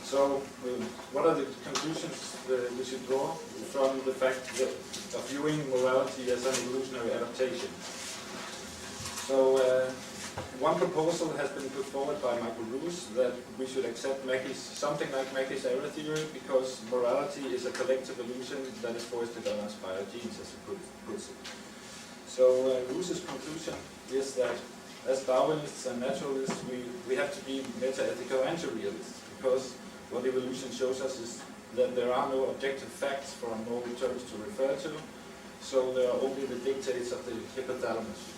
So, what are the conclusions we should draw from the fact of viewing morality as an evolutionary adaptation? So, one proposal has been put forward by Michael Roos that we should accept something like Mackey's error theory because morality is a collective illusion that is foisted on us by our genes, as he puts it. So, Roos's conclusion is that as Darwinists and naturalists, we have to be meta-ethical anti-realists because what evolution shows us is that there are no objective facts for our moral terms to refer to, so there are only the dictates of the hypothalamus.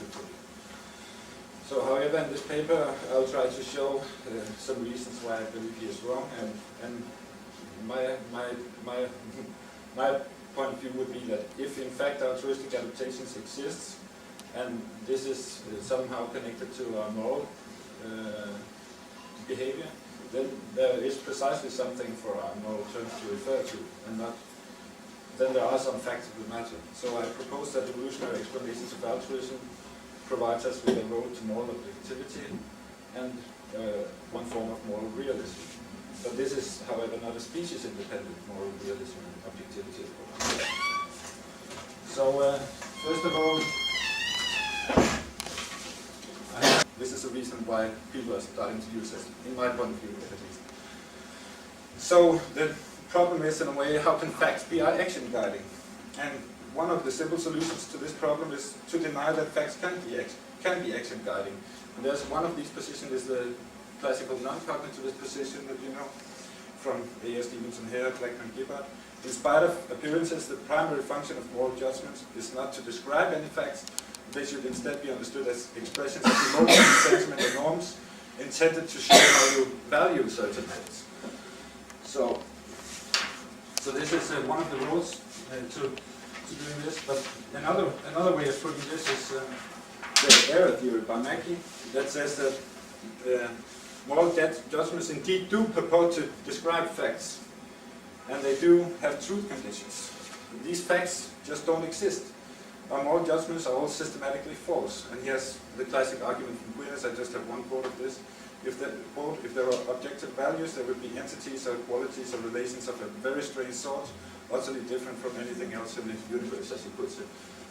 So, however, in this paper, I'll try to show some reasons why I believe he is wrong, and my point of view would be that if in fact altruistic adaptations exist, and this is somehow connected to our moral behavior, then there is precisely something for our moral terms to refer to, and then there are some facts of the matter. So I propose that evolutionary explanations of altruism provides us with a road to moral objectivity and one form of moral realism. But this is, however, not a species-independent moral realism and objectivity, of course. So, first of all, this is the reason why people are starting to use it, in my point of view at least. So the problem is, in a way, how can facts be our action guiding? And one of the simple solutions to this problem is to deny that facts can be action guiding. And there's one of these positions is the classical non-cognitivist position that you know from A.S. Stevenson, Hare, Blackman, Gibbard. In spite of appearances, the primary function of moral judgments is not to describe any facts. They should instead be understood as expressions of emotion, sentiment, and norms intended to show how you value certain facts. So this is one of the rules to doing this. But another way of putting this is the error theory by Mackey that says that moral judgments indeed do purport to describe facts, and they do have truth conditions. These facts just don't exist. Our moral judgments are all systematically false. And he has the classic argument from Quinness. I just have one quote of this. If there are objective values, there would be entities or qualities or relations of a very strange sort, utterly different from anything else in the universe, as he puts it.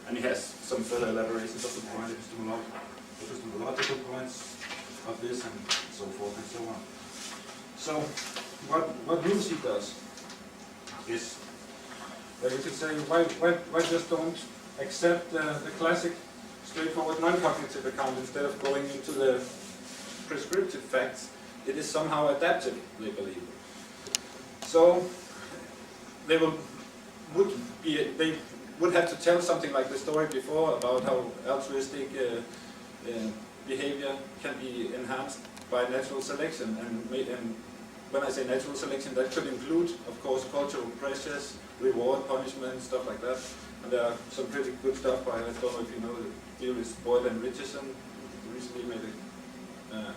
And he has some further elaborations of the point, epistemological points of this, and so forth and so on. So, what Lucy does is, you could say, why just don't accept the classic, straightforward non-cognitive account instead of going into the prescriptive facts? It is somehow adaptive, they believe. So they would have to tell something like the story before about how altruistic behavior can be enhanced by natural selection. And when I say natural selection, that could include, of course, cultural pressures, reward, punishment, stuff like that. And there are some pretty good stuff by, I don't know if you know, the theorist Boyle and Richardson recently made a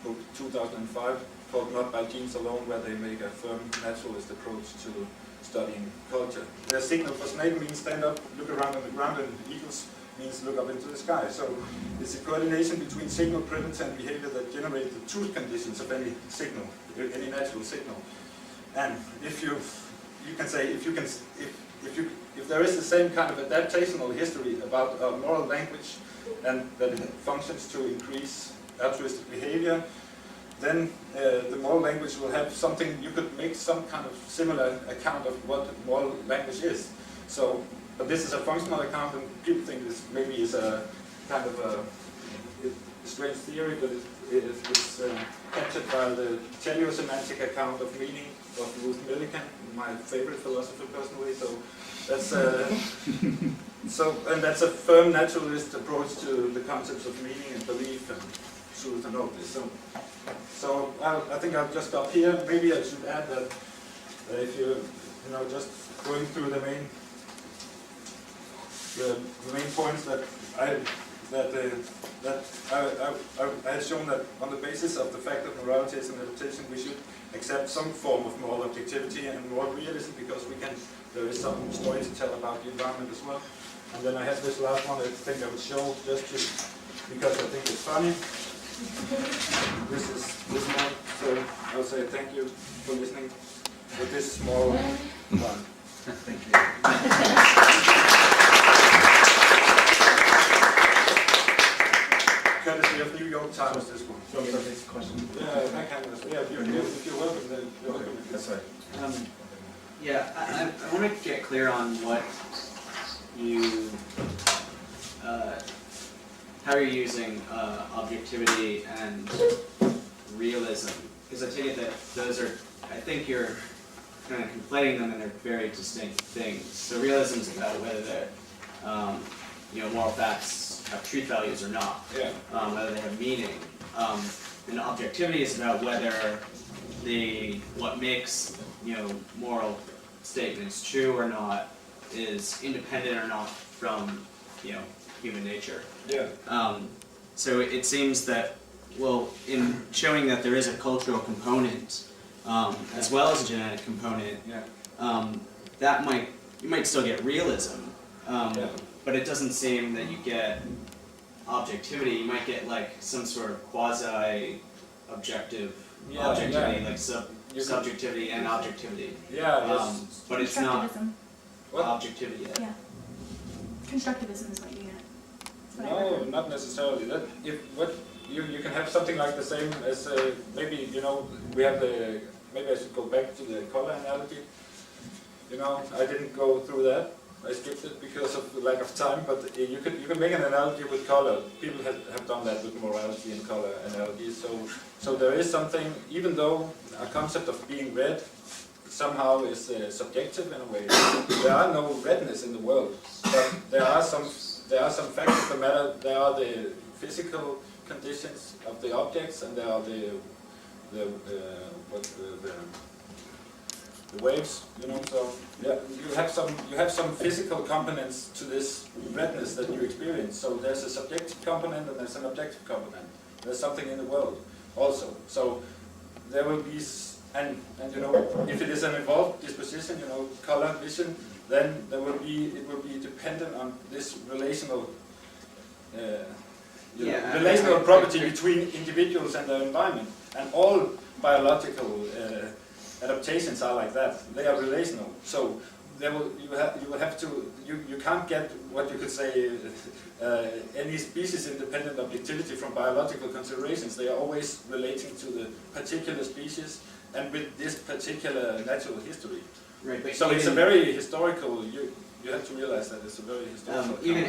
book, 2005, called Not by Genes Alone, where they make a firm naturalist approach to studying culture. Their signal for snake means stand up, look around on the ground, and eagles means look up into the sky. So it's a coordination between signal, predator, and behavior that generate the truth conditions of any signal, any natural signal. And if you can say, if there is the same kind of adaptational history about moral language and that it functions to increase altruistic behavior, then the moral language will have something, you could make some kind of similar account of what moral language is. So, but this is a functional account, and people think this maybe is a kind of a strange theory, but it's captured by the teleosemantic account of meaning of Ruth Millikan, my favorite philosopher personally. So that's and that's a firm naturalist approach to the concepts of meaning and belief and truth and all this. So I think I'll just stop here. Maybe I should add that if you just going through the main points that I had shown that on the basis of the fact that morality is an adaptation, we should accept some form of moral objectivity and moral realism because there is some story to tell about the environment as well. And then I have this last one that I think I would show just because I think it's funny. This one. So I'll say thank you for listening with this small one. Thank you. Courtesy of New York Times, this one. Do you want me to next question? Yeah, I can. Yeah, if you're welcome, then you're welcome. That's right. Yeah, I want to get clear on what you, how you're using objectivity and realism, because I take it that those are, I think you're kind of conflating them and they're very distinct things. So realism is about whether they're, moral facts have truth values or not, Yeah. whether they have meaning. And objectivity is about whether what makes moral statements true or not is independent or not from human nature. Yeah. So it seems that, well, in showing that there is a cultural component as well as a genetic component, Yeah. You might still get realism, Yeah. but it doesn't seem that you get objectivity. You might get like some sort of quasi-objective objectivity, like subjectivity and objectivity. Yeah. Yes. But it's not Constructivism. What? objectivity yet. Yeah. Constructivism is what you get. That's what I No, heard. not necessarily. That you can have something like the same as maybe we have the maybe I should go back to the color analogy. I didn't go through that. I skipped it because of the lack of time. But you can make an analogy with color. People have done that with morality and color analogies. So there is something, even though a concept of being red somehow is subjective in a way. There are no redness in the world, but there are some facts of the matter. There are the physical conditions of the objects, and there are the waves. So yeah, you have some physical components to this redness that you experience. So there's a subjective component and there's an objective component. There's something in the world also. So there will be. And if it is an evolved disposition, color, vision, then it will be dependent on this relational relational property between individuals and their environment. And all biological adaptations are like that. They are relational. So you can't get what you could say any species independent objectivity from biological considerations. They are always relating to the particular species and with this particular natural history. Right, but so it's a very historical, you have to realize that it's a very historical. Even